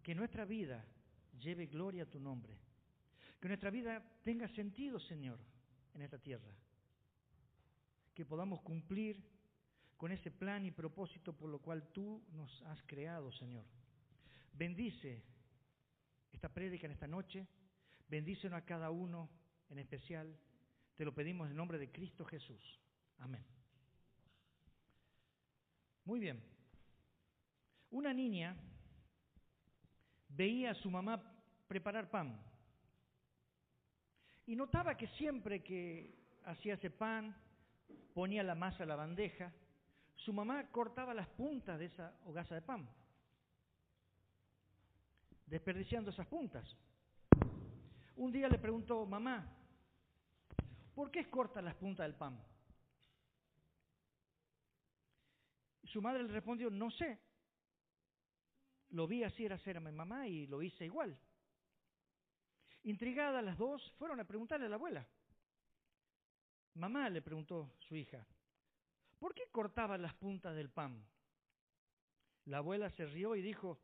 que nuestra vida lleve gloria a tu nombre, que nuestra vida tenga sentido, Señor, en esta tierra, que podamos cumplir con ese plan y propósito por lo cual tú nos has creado, Señor. Bendice esta prédica en esta noche, bendícenos a cada uno en especial, te lo pedimos en el nombre de Cristo Jesús. Amén. Muy bien. Una niña veía a su mamá preparar pan y notaba que siempre que hacía ese pan, ponía la masa en la bandeja, su mamá cortaba las puntas de esa hogaza de pan, desperdiciando esas puntas. Un día le preguntó: mamá, ¿por qué cortas las puntas del pan? Su madre le respondió: no sé, lo vi así hacer a mi mamá y lo hice igual. Intrigadas las dos, fueron a preguntarle a la abuela. Mamá, le preguntó su hija, ¿por qué cortaba las puntas del pan? La abuela se rió y dijo: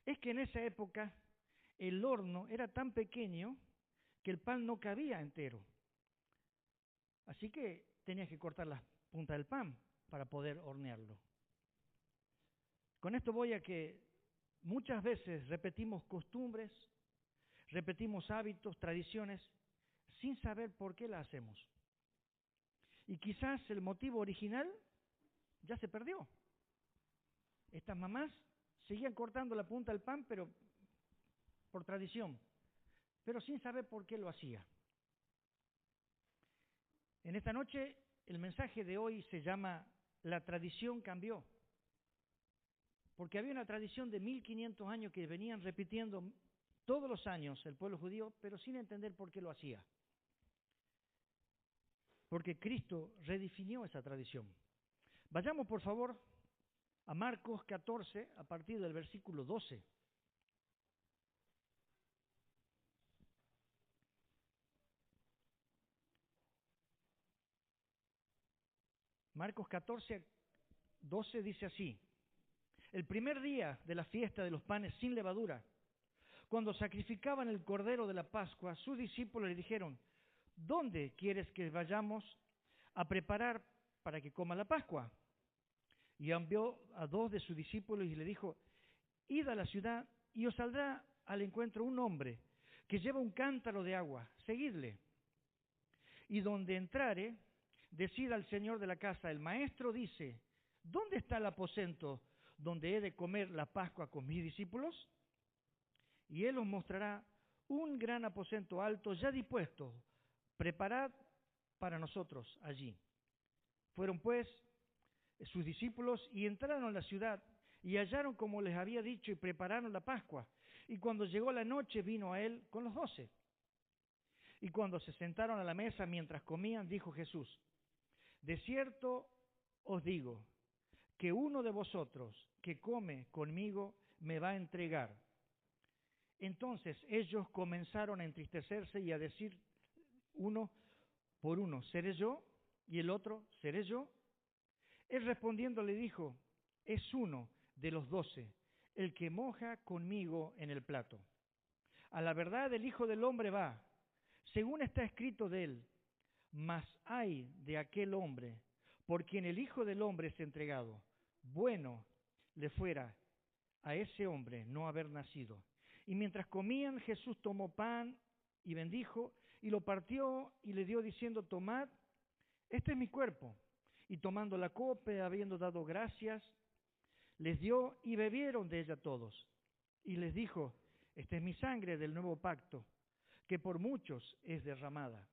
es que en esa época el horno era tan pequeño que el pan no cabía entero. Así que tenías que cortar las puntas del pan para poder hornearlo. Con esto voy a que muchas veces repetimos costumbres, repetimos hábitos, tradiciones, sin saber por qué las hacemos. Y quizás el motivo original ya se perdió. Estas mamás seguían cortando la punta del pan, pero por tradición, pero sin saber por qué lo hacía. En esta noche, el mensaje de hoy se llama La tradición cambió. Porque había una tradición de 1500 años que venían repitiendo todos los años el pueblo judío, pero sin entender por qué lo hacía. Porque Cristo redefinió esa tradición. Vayamos, por favor, a Marcos 14, a partir del versículo 12. Marcos 14, 12 dice así: el primer día de la fiesta de los panes sin levadura, cuando sacrificaban el cordero de la Pascua, sus discípulos le dijeron: ¿dónde quieres que vayamos a preparar para que coma la Pascua? Y envió a 2 de sus discípulos y le dijo: id a la ciudad y os saldrá al encuentro un hombre que lleva un cántaro de agua, seguidle. Y donde entrare, decid al señor de la casa: el maestro dice, ¿dónde está el aposento donde he de comer la Pascua con mis discípulos? Y él os mostrará un gran aposento alto ya dispuesto, preparad para nosotros allí. Fueron pues sus discípulos y entraron a la ciudad y hallaron como les había dicho y prepararon la Pascua. Y cuando llegó la noche vino a él con los 12. Y cuando se sentaron a la mesa mientras comían, dijo Jesús: de cierto os digo que uno de vosotros que come conmigo me va a entregar. Entonces ellos comenzaron a entristecerse y a decir uno por uno: ¿seré yo? Y el otro: ¿seré yo? Él respondiendo le dijo: es uno de los 12, el que moja conmigo en el plato. A la verdad el Hijo del Hombre va, según está escrito de él, mas ay de aquel hombre por quien el Hijo del Hombre es entregado. Bueno le fuera a ese hombre no haber nacido. Y mientras comían, Jesús tomó pan y bendijo, y lo partió y le dio diciendo: tomad, este es mi cuerpo. Y tomando la copa, habiendo dado gracias, les dio y bebieron de ella todos. Y les dijo: esta es mi sangre del nuevo pacto, que por muchos es derramada.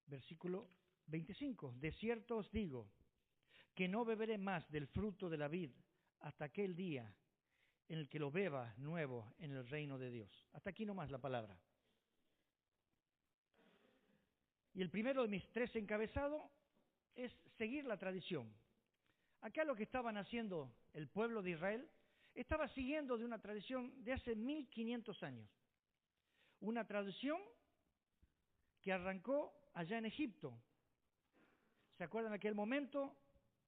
Versículo 25. De cierto os digo que no beberé más del fruto de la vid hasta aquel día en el que lo beba nuevo en el reino de Dios. Hasta aquí nomás la palabra. Y el primero de mis 3 encabezados es seguir la tradición. Acá lo que estaban haciendo el pueblo de Israel estaba siguiendo de una tradición de hace 1500 años. Una tradición que arrancó allá en Egipto. ¿Se acuerdan aquel momento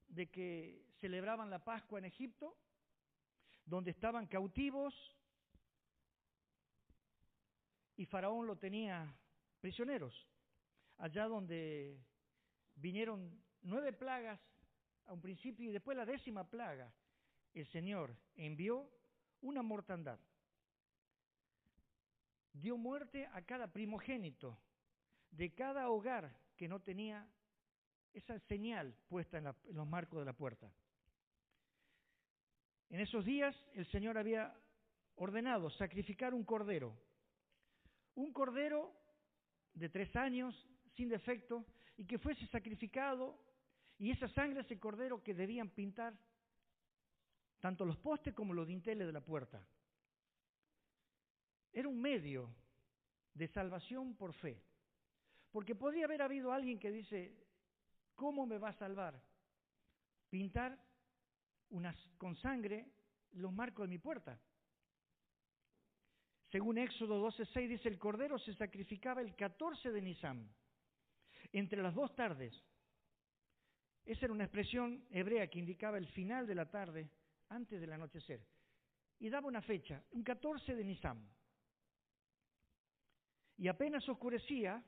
de que celebraban la Pascua en Egipto? donde estaban cautivos y Faraón lo tenía prisioneros, allá donde vinieron 9 plagas a un principio y después la 10ª plaga, el Señor envió una mortandad. Dio muerte a cada primogénito de cada hogar que no tenía esa señal puesta en los marcos de la puerta. En esos días el Señor había ordenado sacrificar un cordero de 3 años, sin defecto, y que fuese sacrificado, y esa sangre, ese cordero que debían pintar tanto los postes como los dinteles de la puerta. Era un medio de salvación por fe, porque podría haber habido alguien que dice, ¿cómo me va a salvar? Pintar con sangre los marcos de mi puerta. Según Éxodo 12:6 dice, el cordero se sacrificaba el 14 de Nisán, entre las 2 tardes. Esa era una expresión hebrea que indicaba el final de la tarde, antes del anochecer. Y daba una fecha, un 14 de Nisán. Y apenas oscurecía,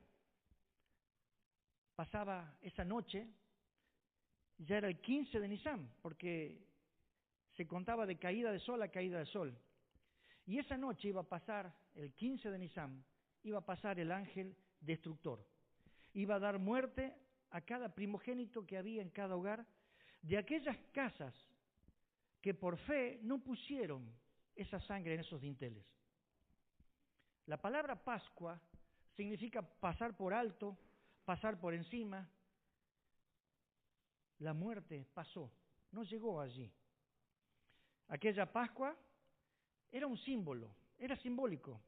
pasaba esa noche, ya era el 15 de Nisán, porque se contaba de caída de sol a caída de sol. Y esa noche iba a pasar, el 15 de Nisán, iba a pasar el ángel destructor. Iba a dar muerte a cada primogénito que había en cada hogar de aquellas casas que por fe no pusieron esa sangre en esos dinteles. La palabra Pascua significa pasar por alto, pasar por encima. La muerte pasó, no llegó allí. Aquella Pascua era un símbolo, era simbólico,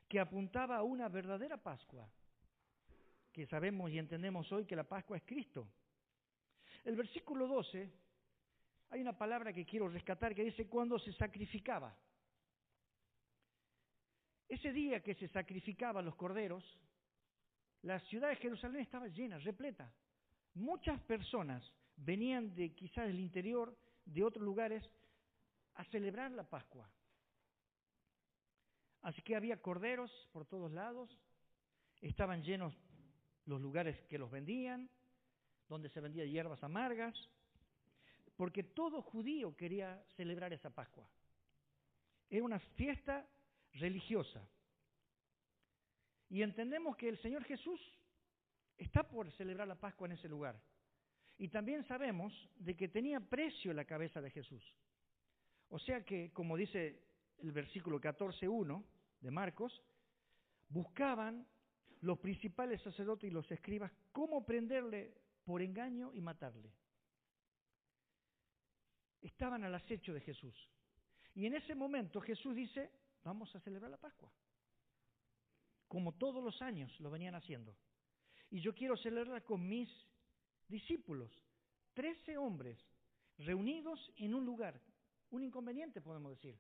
que apuntaba a una verdadera Pascua, que sabemos y entendemos hoy que la Pascua es Cristo. El versículo 12, hay una palabra que quiero rescatar que dice cuando se sacrificaba. Ese día que se sacrificaban los corderos, la ciudad de Jerusalén estaba llena, repleta. Muchas personas venían de quizás del interior, de otros lugares, a celebrar la Pascua. Así que había corderos por todos lados, estaban llenos los lugares que los vendían, donde se vendían hierbas amargas, porque todo judío quería celebrar esa Pascua. Era una fiesta religiosa. Y entendemos que el Señor Jesús está por celebrar la Pascua en ese lugar. Y también sabemos de que tenía precio la cabeza de Jesús. O sea que, como dice el versículo 14:1 de Marcos, buscaban los principales sacerdotes y los escribas cómo prenderle por engaño y matarle. Estaban al acecho de Jesús. Y en ese momento Jesús dice, vamos a celebrar la Pascua. Como todos los años lo venían haciendo. Y yo quiero celebrarla con mis discípulos. 13 hombres reunidos en un lugar. Un inconveniente, podemos decir.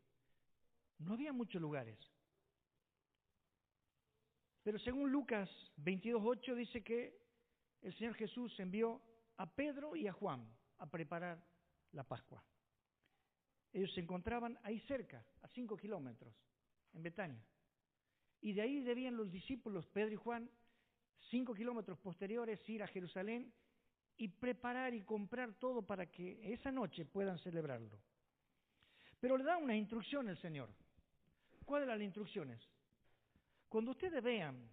No había muchos lugares. Pero según Lucas 22:8 dice que el Señor Jesús envió a Pedro y a Juan a preparar la Pascua. Ellos se encontraban ahí cerca, a 5 kilómetros, en Betania. Y de ahí debían los discípulos, Pedro y Juan, 5 kilómetros posteriores, ir a Jerusalén y preparar y comprar todo para que esa noche puedan celebrarlo. Pero le da una instrucción el Señor. ¿Cuáles eran las instrucciones? Cuando ustedes vean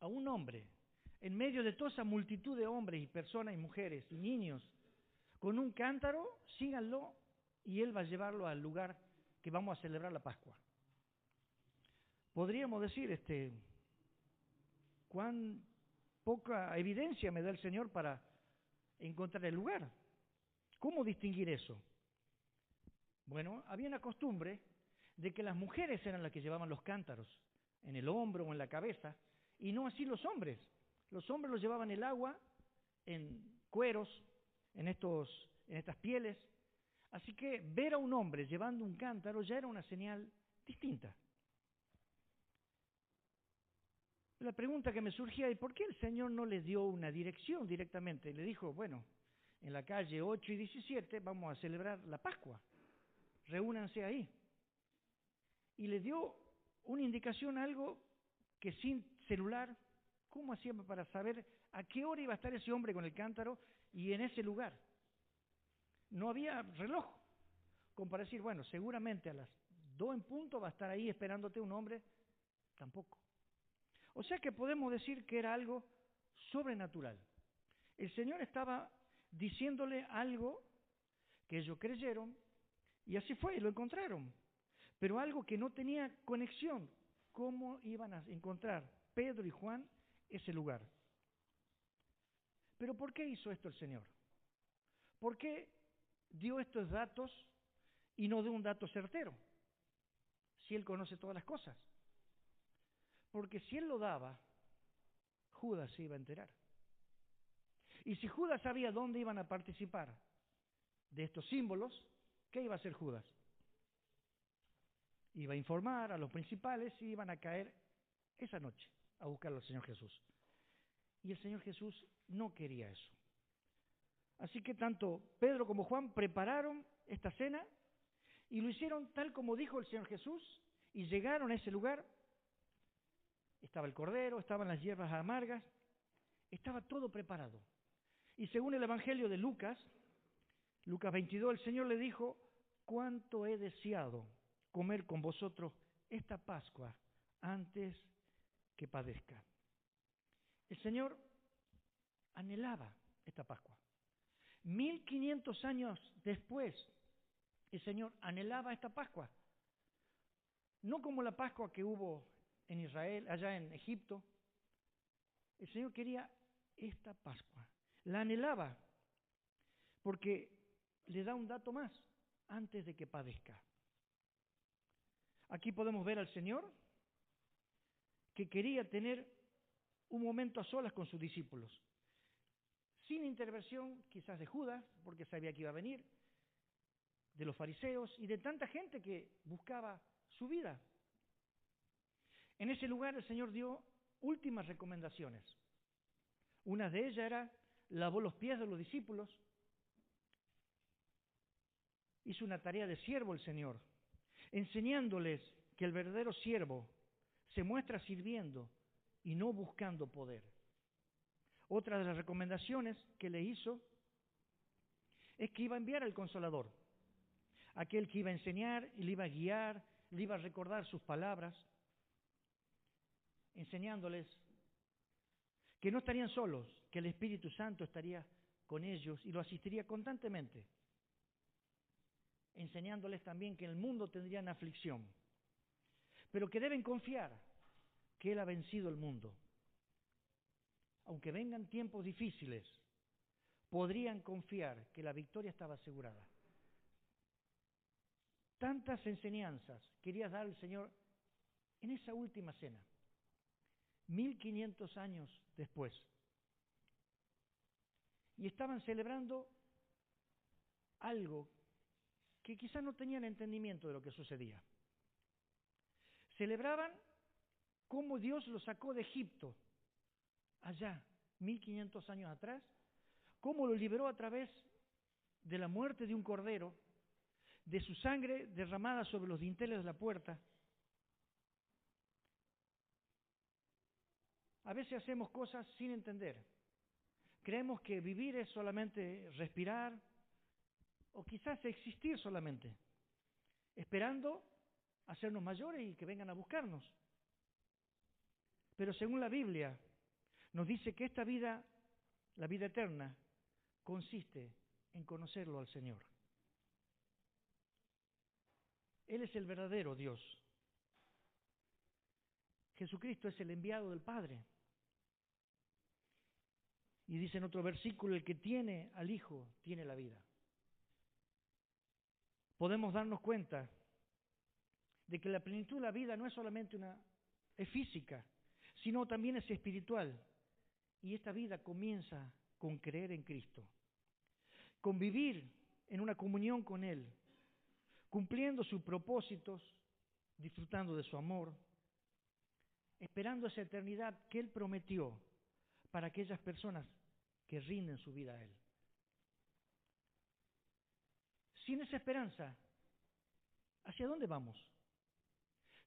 a un hombre en medio de toda esa multitud de hombres y personas y mujeres y niños con un cántaro, síganlo y él va a llevarlo al lugar que vamos a celebrar la Pascua. Podríamos decir, cuán poca evidencia me da el Señor para encontrar el lugar. ¿Cómo distinguir eso? Bueno, había una costumbre de que las mujeres eran las que llevaban los cántaros en el hombro o en la cabeza, y no así los hombres. Los hombres los llevaban el agua en cueros, en estas pieles. Así que ver a un hombre llevando un cántaro ya era una señal distinta. La pregunta que me surgía es, ¿por qué el Señor no les dio una dirección directamente? Le dijo, bueno, en la calle 8 y 17 vamos a celebrar la Pascua. reúnanse ahí. Y le dio una indicación, algo que sin celular, ¿cómo hacía para saber a qué hora iba a estar ese hombre con el cántaro y en ese lugar? No había reloj, como para decir, bueno, seguramente a las 2 en punto va a estar ahí esperándote un hombre, tampoco. O sea que podemos decir que era algo sobrenatural. El Señor estaba diciéndole algo que ellos creyeron y así fue, y lo encontraron. Pero algo que no tenía conexión. ¿Cómo iban a encontrar Pedro y Juan ese lugar? ¿Pero por qué hizo esto el Señor? ¿Por qué dio estos datos y no dio un dato certero? Si Él conoce todas las cosas. Porque si Él lo daba, Judas se iba a enterar. Y si Judas sabía dónde iban a participar de estos símbolos, ¿qué iba a hacer Judas? Iba a informar a los principales y iban a caer esa noche a buscar al Señor Jesús. Y el Señor Jesús no quería eso. Así que tanto Pedro como Juan prepararon esta cena y lo hicieron tal como dijo el Señor Jesús y llegaron a ese lugar. Estaba el cordero, estaban las hierbas amargas, estaba todo preparado. Y según el Evangelio de Lucas, Lucas 22, el Señor le dijo, cuánto he deseado comer con vosotros esta Pascua antes que padezca. El Señor anhelaba esta Pascua. 1500 años después, el Señor anhelaba esta Pascua. No como la Pascua que hubo en Israel, allá en Egipto. El Señor quería esta Pascua. La anhelaba porque le da un dato más antes de que padezca. Aquí podemos ver al Señor que quería tener un momento a solas con sus discípulos, sin intervención quizás de Judas, porque sabía que iba a venir, de los fariseos y de tanta gente que buscaba su vida. En ese lugar el Señor dio últimas recomendaciones. Una de ellas era, lavó los pies de los discípulos, hizo una tarea de siervo el Señor, enseñándoles que el verdadero siervo se muestra sirviendo y no buscando poder. Otra de las recomendaciones que le hizo es que iba a enviar al Consolador, aquel que iba a enseñar y le iba a guiar, le iba a recordar sus palabras, enseñándoles que no estarían solos, que el Espíritu Santo estaría con ellos y lo asistiría constantemente, enseñándoles también que en el mundo tendrían aflicción, pero que deben confiar que Él ha vencido el mundo. Aunque vengan tiempos difíciles, podrían confiar que la victoria estaba asegurada. Tantas enseñanzas quería dar el Señor en esa última cena, 1500 años después. Y estaban celebrando algo que quizás no tenían entendimiento de lo que sucedía. Celebraban cómo Dios los sacó de Egipto, allá, 1500 años atrás, cómo lo liberó a través de la muerte de un cordero, de su sangre derramada sobre los dinteles de la puerta. A veces hacemos cosas sin entender. Creemos que vivir es solamente respirar o quizás existir solamente, esperando hacernos mayores y que vengan a buscarnos. Pero según la Biblia, nos dice que esta vida, la vida eterna, consiste en conocerlo al Señor. Él es el verdadero Dios. Jesucristo es el enviado del Padre. Y dice en otro versículo, el que tiene al Hijo, tiene la vida. Podemos darnos cuenta de que la plenitud de la vida no es solamente es física, sino también es espiritual. Y esta vida comienza con creer en Cristo, con vivir en una comunión con Él, cumpliendo sus propósitos, disfrutando de su amor, esperando esa eternidad que Él prometió para aquellas personas que rinden su vida a Él. Sin esa esperanza, ¿Hacia dónde vamos?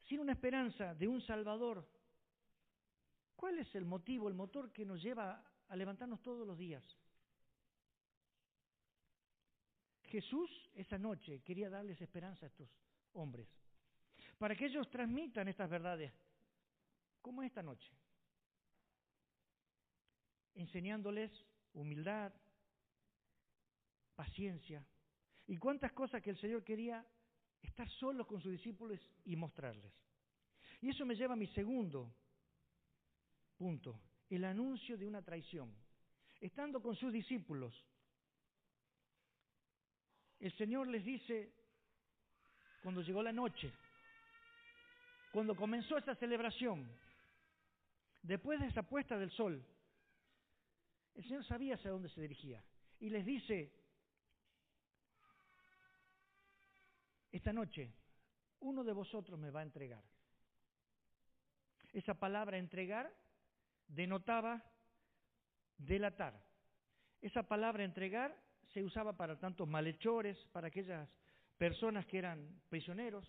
Sin una esperanza de un Salvador, ¿cuál es el motivo, el motor que nos lleva a levantarnos todos los días? Jesús esa noche quería darles esperanza a estos hombres, para que ellos transmitan estas verdades, como esta noche, enseñándoles humildad, paciencia, y cuántas cosas que el Señor quería estar solos con sus discípulos y mostrarles. Y eso me lleva a mi segundo punto, el anuncio de una traición. Estando con sus discípulos, el Señor les dice, cuando llegó la noche, cuando comenzó esa celebración, después de esa puesta del sol, el Señor sabía hacia dónde se dirigía y les dice, esta noche uno de vosotros me va a entregar. Esa palabra entregar denotaba delatar. Esa palabra entregar se usaba para tantos malhechores, para aquellas personas que eran prisioneros.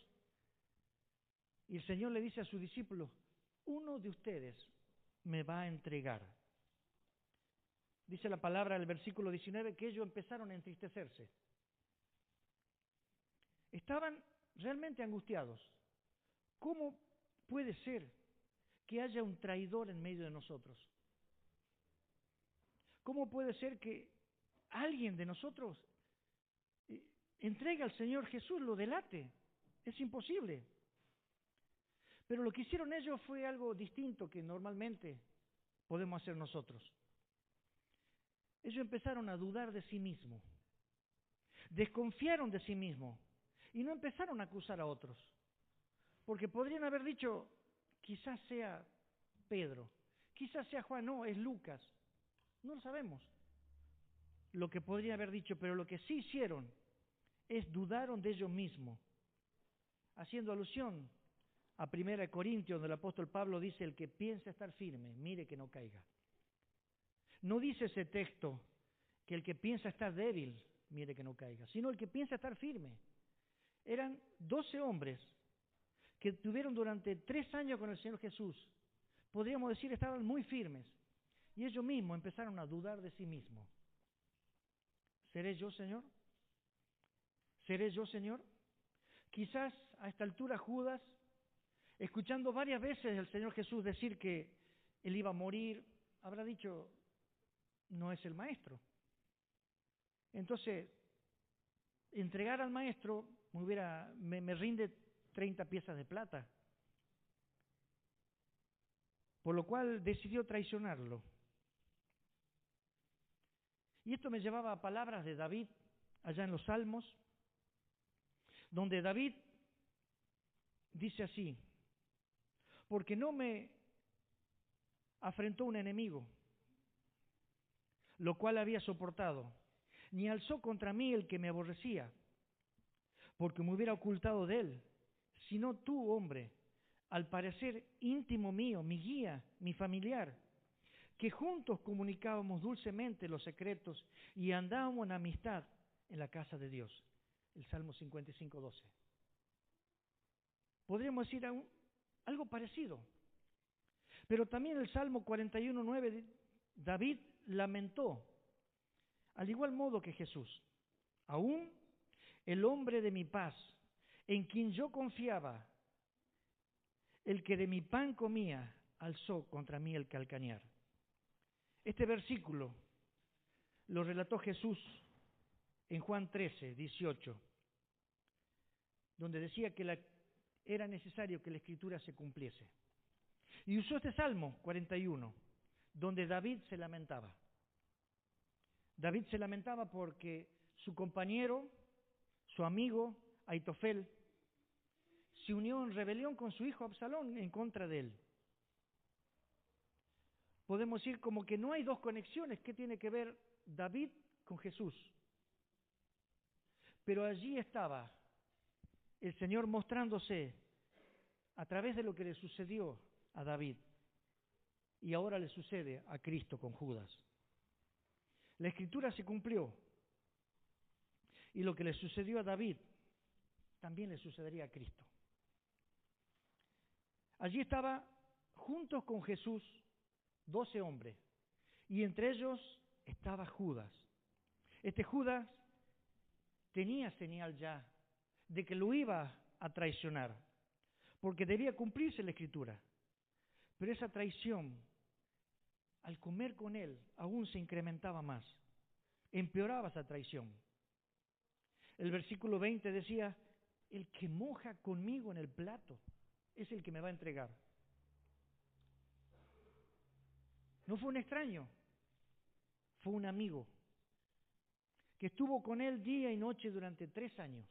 Y el Señor le dice a sus discípulos, uno de ustedes me va a entregar. Dice la palabra del versículo 19 que ellos empezaron a entristecerse. Estaban realmente angustiados. ¿Cómo puede ser que haya un traidor en medio de nosotros? ¿Cómo puede ser que alguien de nosotros entregue al Señor Jesús, lo delate? Es imposible. Pero lo que hicieron ellos fue algo distinto que normalmente podemos hacer nosotros. Ellos empezaron a dudar de sí mismos, desconfiaron de sí mismos y no empezaron a acusar a otros. Porque podrían haber dicho, quizás sea Pedro, quizás sea Juan, no, es Lucas. No lo sabemos lo que podrían haber dicho, pero lo que sí hicieron es dudaron de ellos mismos, haciendo alusión a 1 Corintios, donde el apóstol Pablo dice, el que piensa estar firme, mire que no caiga. No dice ese texto que el que piensa estar débil, mire que no caiga, sino el que piensa estar firme. Eran 12 hombres que tuvieron durante 3 años con el Señor Jesús. Podríamos decir, estaban muy firmes. Y ellos mismos empezaron a dudar de sí mismos. ¿Seré yo, Señor? ¿Seré yo, Señor? Quizás a esta altura Judas, escuchando varias veces al Señor Jesús decir que Él iba a morir, habrá dicho, no es el Maestro. Entonces, entregar al Maestro me rinde 30 piezas de plata. Por lo cual decidió traicionarlo. Y esto me llevaba a palabras de David, allá en los Salmos, donde David dice así, porque no me afrentó un enemigo, lo cual había soportado, ni alzó contra mí el que me aborrecía, porque me hubiera ocultado de él, sino tú, hombre, al parecer íntimo mío, mi guía, mi familiar, que juntos comunicábamos dulcemente los secretos y andábamos en amistad en la casa de Dios. El Salmo 55:12. Podríamos decir algo parecido. Pero también el Salmo 41:9, David lamentó, al igual modo que Jesús, aún el hombre de mi paz, en quien yo confiaba, el que de mi pan comía, alzó contra mí el calcañar. Este versículo lo relató Jesús en Juan 13:18, donde decía que era necesario que la Escritura se cumpliese. Y usó este Salmo 41, donde David se lamentaba. David se lamentaba porque su compañero, su amigo, Aitofel, se unió en rebelión con su hijo Absalón en contra de él. Podemos decir como que no hay dos conexiones. ¿Qué tiene que ver David con Jesús? Pero allí estaba el Señor mostrándose a través de lo que le sucedió a David. Y ahora le sucede a Cristo con Judas. La Escritura se cumplió. Y lo que le sucedió a David también le sucedería a Cristo. Allí estaba juntos con Jesús 12 hombres, y entre ellos estaba Judas. Este Judas tenía señal ya de que lo iba a traicionar, porque debía cumplirse la Escritura. Pero esa traición, al comer con él, aún se incrementaba más, empeoraba esa traición. El versículo 20 decía, el que moja conmigo en el plato es el que me va a entregar. No fue un extraño, fue un amigo que estuvo con él día y noche durante 3 años.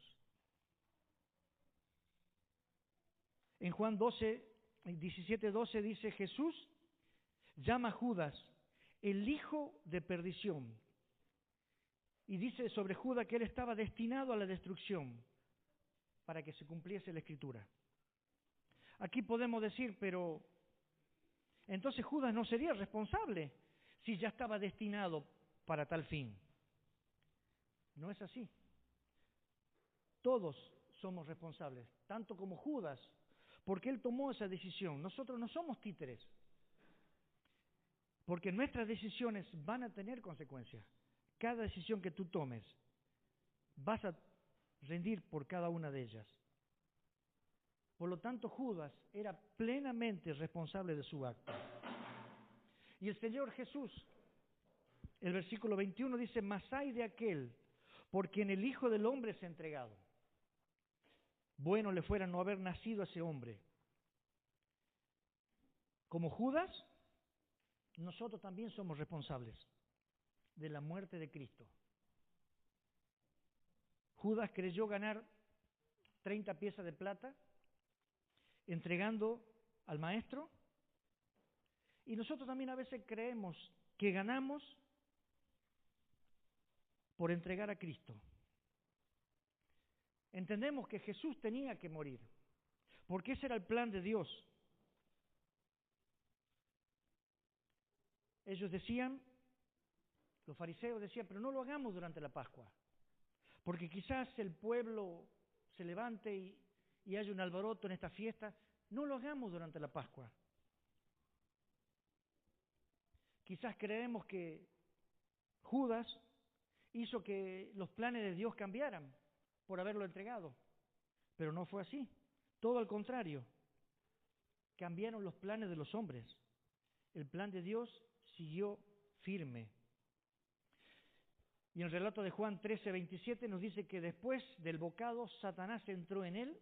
En Juan 17:12 dice, Jesús llama a Judas el hijo de perdición. Y dice sobre Judas que él estaba destinado a la destrucción para que se cumpliese la Escritura. Aquí podemos decir, pero entonces Judas no sería responsable si ya estaba destinado para tal fin. No es así. Todos somos responsables, tanto como Judas, porque él tomó esa decisión. Nosotros no somos títeres, porque nuestras decisiones van a tener consecuencias. Cada decisión que tú tomes, vas a rendir por cada una de ellas. Por lo tanto, Judas era plenamente responsable de su acto. Y el Señor Jesús, el versículo 21 dice, mas hay de aquel por quien el Hijo del Hombre es entregado. Bueno le fuera no haber nacido ese hombre. Como Judas, nosotros también somos responsables de la muerte de Cristo. Judas creyó ganar 30 piezas de plata entregando al maestro, y nosotros también a veces creemos que ganamos por entregar a Cristo. Entendemos que Jesús tenía que morir, porque ese era el plan de Dios. Ellos decían, los fariseos decían, pero no lo hagamos durante la Pascua, porque quizás el pueblo se levante y haya un alboroto en esta fiesta. No lo hagamos durante la Pascua. Quizás creemos que Judas hizo que los planes de Dios cambiaran por haberlo entregado, pero no fue así. Todo al contrario, cambiaron los planes de los hombres. El plan de Dios siguió firme. Y en el relato de Juan 13:27 nos dice que después del bocado Satanás entró en él.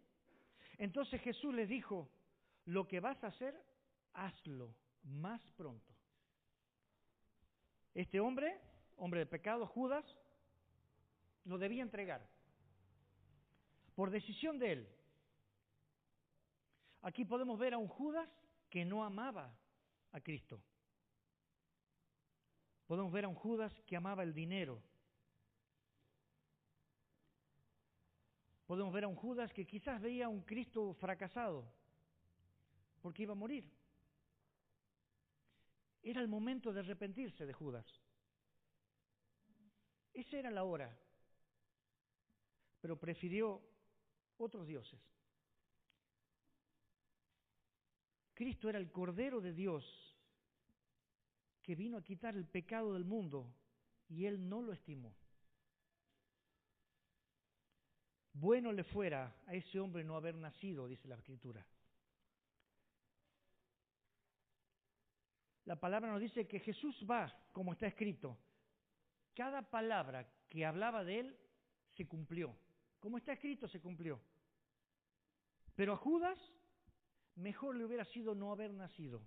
Entonces Jesús les dijo, lo que vas a hacer, hazlo más pronto. Este hombre de pecado, Judas, lo debía entregar por decisión de él. Aquí podemos ver a un Judas que no amaba a Cristo. Podemos ver a un Judas que amaba el dinero. Podemos ver a un Judas que quizás veía a un Cristo fracasado porque iba a morir. Era el momento de arrepentirse de Judas. Esa era la hora, pero prefirió otros dioses. Cristo era el Cordero de Dios que vino a quitar el pecado del mundo y él no lo estimó. Bueno le fuera a ese hombre no haber nacido, dice la Escritura. La palabra nos dice que Jesús va, como está escrito. Cada palabra que hablaba de él se cumplió. Como está escrito, se cumplió. Pero a Judas, mejor le hubiera sido no haber nacido.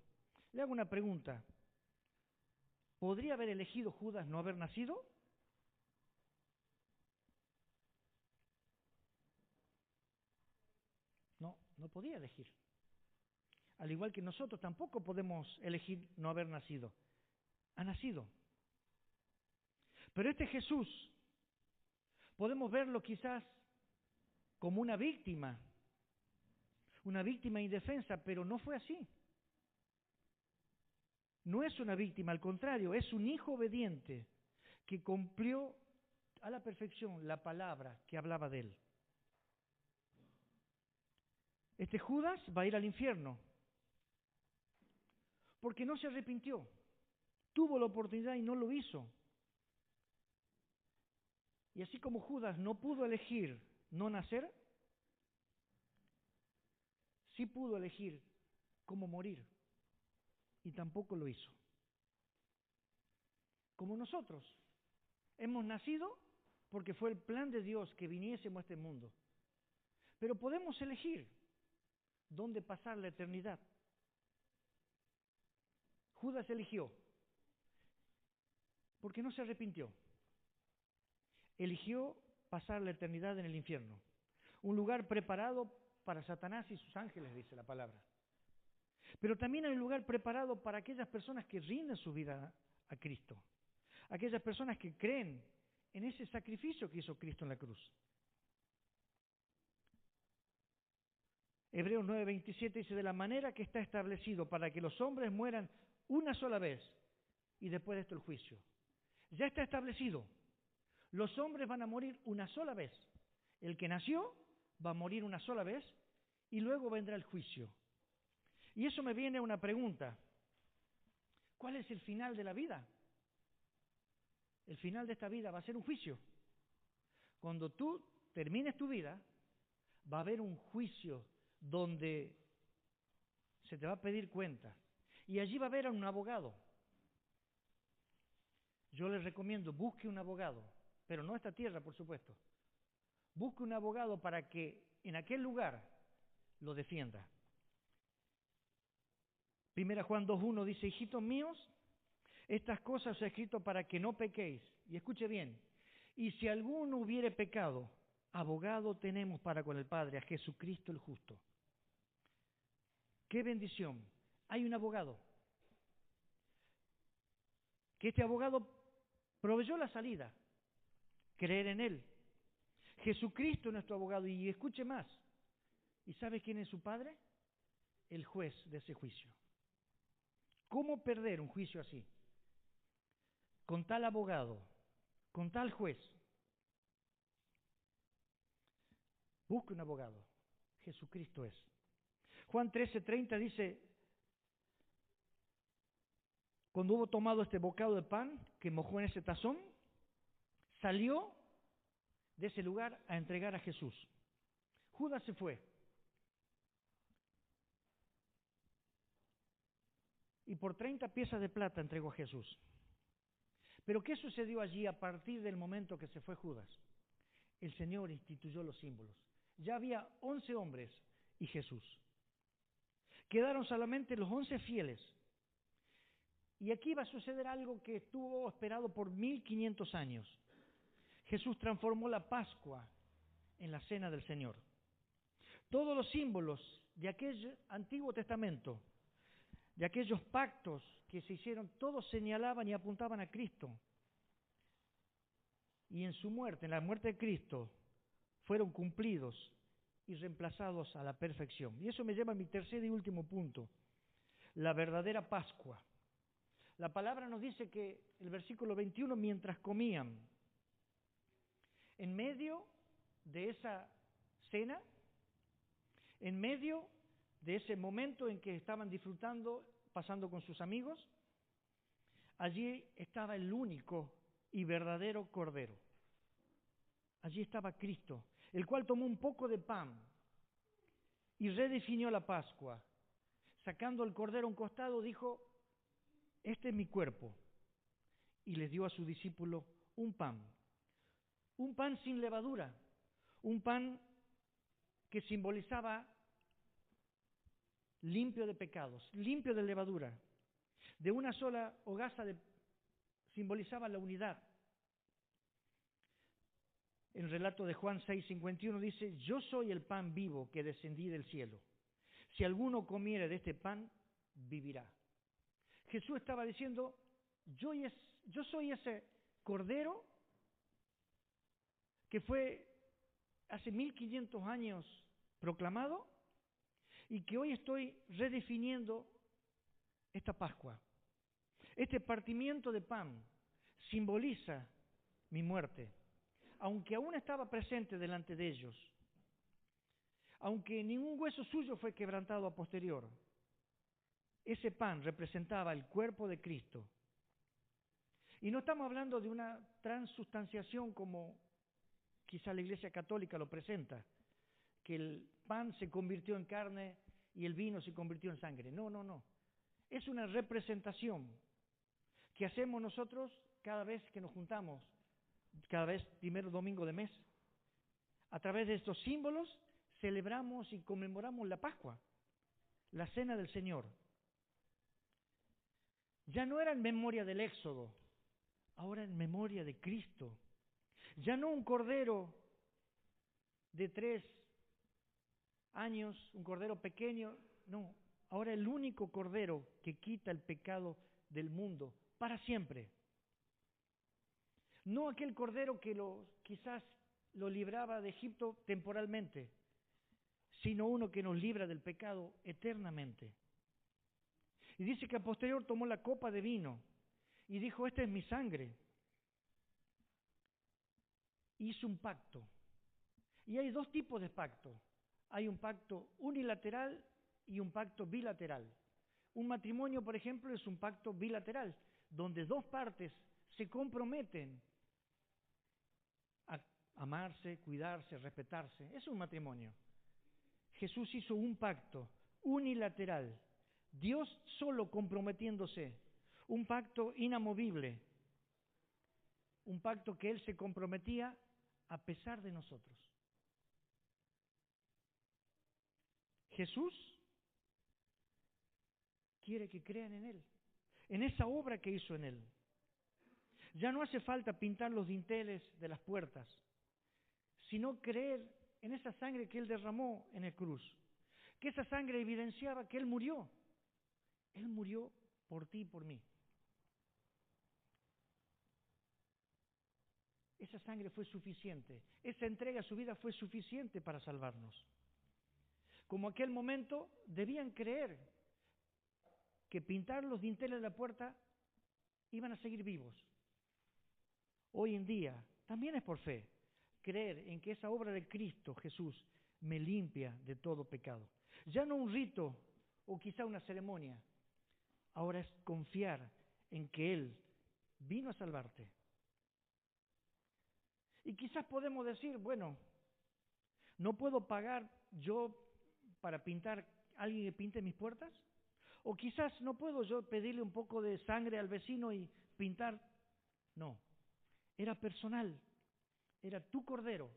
Le hago una pregunta. ¿Podría haber elegido Judas no haber nacido? No, no podía elegir. Al igual que nosotros tampoco podemos elegir no haber nacido. Ha nacido. Pero este Jesús, podemos verlo quizás como una víctima indefensa, pero no fue así. No es una víctima, al contrario, es un hijo obediente que cumplió a la perfección la palabra que hablaba de él. Este Judas va a ir al infierno porque no se arrepintió. Tuvo la oportunidad y no lo hizo. Y así como Judas no pudo elegir no nacer, sí pudo elegir cómo morir y tampoco lo hizo. Como nosotros, hemos nacido porque fue el plan de Dios que viniésemos a este mundo. Pero podemos elegir dónde pasar la eternidad. Judas eligió porque no se arrepintió. Eligió pasar la eternidad en el infierno, un lugar preparado para Satanás y sus ángeles, dice la palabra. Pero también hay un lugar preparado para aquellas personas que rinden su vida a Cristo, aquellas personas que creen en ese sacrificio que hizo Cristo en la cruz. Hebreos 9:27 dice, de la manera que está establecido para que los hombres mueran una sola vez y después de esto el juicio. Ya está establecido. Los hombres van a morir una sola vez. El que nació va a morir una sola vez y luego vendrá el juicio. Y eso me viene a una pregunta. ¿Cuál es el final de la vida? El final de esta vida va a ser un juicio. Cuando tú termines tu vida, va a haber un juicio donde se te va a pedir cuenta. Y allí va a haber a un abogado. Yo les recomiendo, busque un abogado, pero no a esta tierra, por supuesto. Busque un abogado para que en aquel lugar lo defienda. 1 Juan 2:1 dice, hijitos míos, estas cosas os he escrito para que no pequéis. Y escuche bien, y si alguno hubiere pecado, abogado tenemos para con el Padre, a Jesucristo el justo. ¡Qué bendición! Hay un abogado. Que este abogado proveyó la salida. Creer en Él. Jesucristo es nuestro abogado. Y escuche más. ¿Y sabe quién es su Padre? El juez de ese juicio. ¿Cómo perder un juicio así? Con tal abogado, con tal juez. Busque un abogado. Jesucristo es. Juan 13:30 dice, cuando hubo tomado este bocado de pan que mojó en ese tazón, salió de ese lugar a entregar a Jesús. Judas se fue. Y por 30 piezas de plata entregó a Jesús. Pero ¿qué sucedió allí a partir del momento que se fue Judas? El Señor instituyó los símbolos. Ya había 11 hombres y Jesús. Quedaron solamente los 11 fieles. Y aquí va a suceder algo que estuvo esperado por 1500 años. Jesús transformó la Pascua en la cena del Señor. Todos los símbolos de aquel Antiguo Testamento, de aquellos pactos que se hicieron, todos señalaban y apuntaban a Cristo. Y en su muerte, en la muerte de Cristo, fueron cumplidos y reemplazados a la perfección. Y eso me lleva a mi tercer y último punto, la verdadera Pascua. La palabra nos dice que el versículo 21, mientras comían, en medio de esa cena, en medio de ese momento en que estaban disfrutando, pasando con sus amigos, allí estaba el único y verdadero Cordero. Allí estaba Cristo, el cual tomó un poco de pan y redefinió la Pascua. Sacando el Cordero a un costado, dijo, este es mi cuerpo. Y les dio a su discípulo un pan sin levadura, un pan que simbolizaba limpio de pecados, limpio de levadura. De una sola hogaza simbolizaba la unidad. El relato de Juan 6:51 dice, yo soy el pan vivo que descendí del cielo. Si alguno comiere de este pan, vivirá. Jesús estaba diciendo, yo soy ese Cordero que fue hace 1500 años proclamado y que hoy estoy redefiniendo esta Pascua. Este partimiento de pan simboliza mi muerte, aunque aún estaba presente delante de ellos, aunque ningún hueso suyo fue quebrantado a posterior. Ese pan representaba el cuerpo de Cristo. Y no estamos hablando de una transustanciación como quizá la Iglesia Católica lo presenta, que el pan se convirtió en carne y el vino se convirtió en sangre. No, no, no. Es una representación que hacemos nosotros cada vez que nos juntamos, cada vez primero domingo de mes. A través de estos símbolos celebramos y conmemoramos la Pascua, la Cena del Señor. Ya no era en memoria del Éxodo, ahora en memoria de Cristo. Ya no un cordero de 3 años, un cordero pequeño, no, ahora el único cordero que quita el pecado del mundo para siempre. No aquel cordero que quizás lo libraba de Egipto temporalmente, sino uno que nos libra del pecado eternamente. Y dice que a posterior tomó la copa de vino y dijo, esta es mi sangre. Hizo un pacto. Y hay 2 tipos de pacto. Hay un pacto unilateral y un pacto bilateral. Un matrimonio, por ejemplo, es un pacto bilateral, donde 2 partes se comprometen a amarse, cuidarse, respetarse. Es un matrimonio. Jesús hizo un pacto unilateral, Dios solo comprometiéndose, un pacto inamovible, un pacto que Él se comprometía a pesar de nosotros. Jesús quiere que crean en Él, en esa obra que hizo en Él. Ya no hace falta pintar los dinteles de las puertas, sino creer en esa sangre que Él derramó en el cruz, que esa sangre evidenciaba que Él murió. Él murió por ti y por mí. Esa sangre fue suficiente, esa entrega a su vida fue suficiente para salvarnos. Como aquel momento debían creer que pintar los dinteles de la puerta iban a seguir vivos. Hoy en día también es por fe, creer en que esa obra de Cristo Jesús me limpia de todo pecado. Ya no un rito o quizá una ceremonia, ahora es confiar en que Él vino a salvarte. Y quizás podemos decir, bueno, ¿no puedo pagar yo para pintar a alguien que pinte mis puertas? O quizás no puedo yo pedirle un poco de sangre al vecino y pintar. No, era personal, era tu cordero,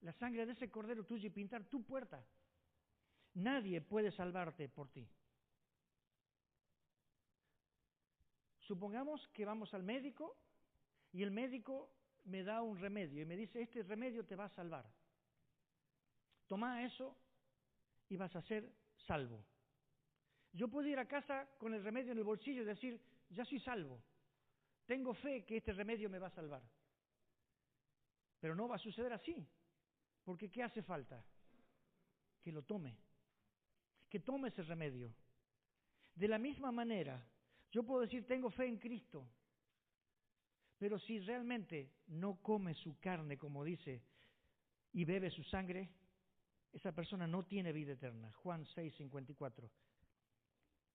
la sangre de ese cordero tuyo y pintar tu puerta. Nadie puede salvarte por ti. Supongamos que vamos al médico y el médico me da un remedio y me dice, este remedio te va a salvar. Toma eso y vas a ser salvo. Yo puedo ir a casa con el remedio en el bolsillo y decir, ya soy salvo, tengo fe que este remedio me va a salvar. Pero no va a suceder así, porque ¿qué hace falta? Que lo tome, que tome ese remedio. De la misma manera, yo puedo decir, tengo fe en Cristo, pero si realmente no come su carne, como dice, y bebe su sangre, esa persona no tiene vida eterna. Juan 6:54.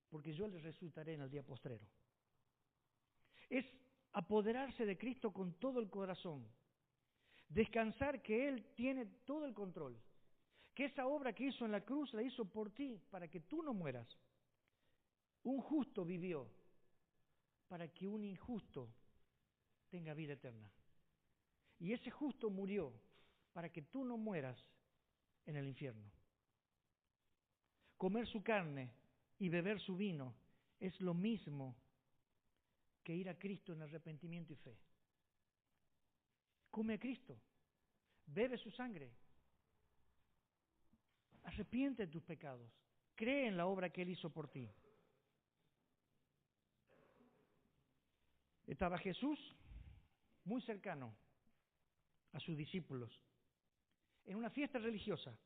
Porque yo les resultaré en el día postrero. Es apoderarse de Cristo con todo el corazón, descansar que Él tiene todo el control, que esa obra que hizo en la cruz la hizo por ti, para que tú no mueras. Un justo vivió para que un injusto tenga vida eterna. Y ese justo murió para que tú no mueras en el infierno. Comer su carne y beber su vino es lo mismo que ir a Cristo en arrepentimiento y fe. Come a Cristo, bebe su sangre, arrepiente de tus pecados, cree en la obra que Él hizo por ti. Estaba Jesús muy cercano a sus discípulos en una fiesta religiosa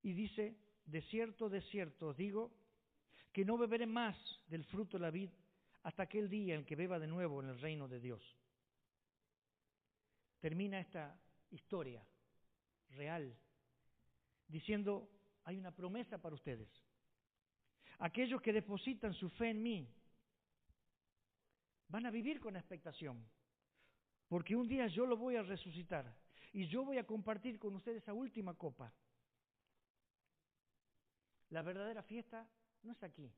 y dice, de cierto os digo, que no beberé más del fruto de la vid hasta aquel día en que beba de nuevo en el reino de Dios. Termina esta historia real, diciendo, hay una promesa para ustedes. Aquellos que depositan su fe en mí van a vivir con expectación, porque un día yo lo voy a resucitar y yo voy a compartir con ustedes esa última copa. La verdadera fiesta no es aquí,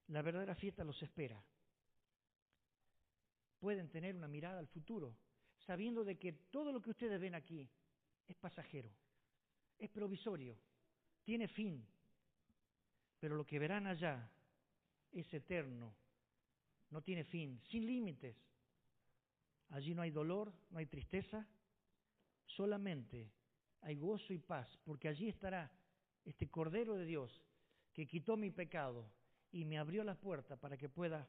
la verdadera fiesta los espera. Pueden tener una mirada al futuro, sabiendo de que todo lo que ustedes ven aquí es pasajero, es provisorio, tiene fin, pero lo que verán allá es eterno, no tiene fin, sin límites. Allí no hay dolor, no hay tristeza, solamente hay gozo y paz, porque allí estará este Cordero de Dios que quitó mi pecado y me abrió la puerta para que pueda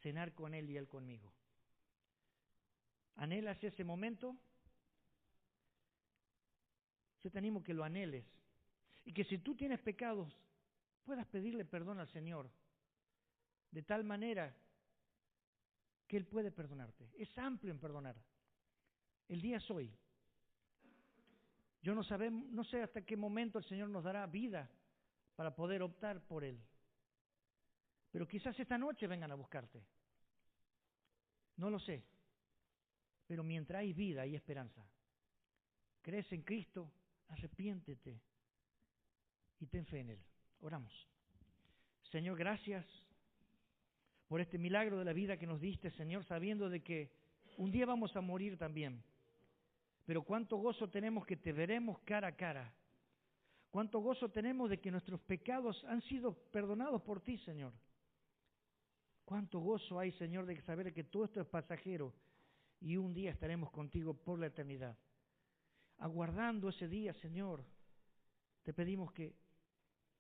cenar con Él y Él conmigo. ¿Anhelas ese momento? Yo te animo que lo anheles y que si tú tienes pecados puedas pedirle perdón al Señor de tal manera que Él puede perdonarte. Es amplio en perdonar. El día es hoy. Yo no sé hasta qué momento el Señor nos dará vida para poder optar por Él. Pero quizás esta noche vengan a buscarte. No lo sé. Pero mientras hay vida, hay esperanza. Crees en Cristo, arrepiéntete y ten fe en Él. Oramos. Señor, gracias por este milagro de la vida que nos diste, Señor, sabiendo de que un día vamos a morir también. Pero cuánto gozo tenemos que te veremos cara a cara. Cuánto gozo tenemos de que nuestros pecados han sido perdonados por ti, Señor. Cuánto gozo hay, Señor, de saber que todo esto es pasajero y un día estaremos contigo por la eternidad. Aguardando ese día, Señor, te pedimos que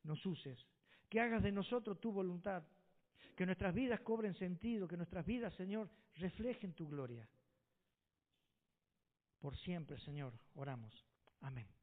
nos uses, que hagas de nosotros tu voluntad, que nuestras vidas cobren sentido, que nuestras vidas, Señor, reflejen tu gloria. Por siempre, Señor, oramos. Amén.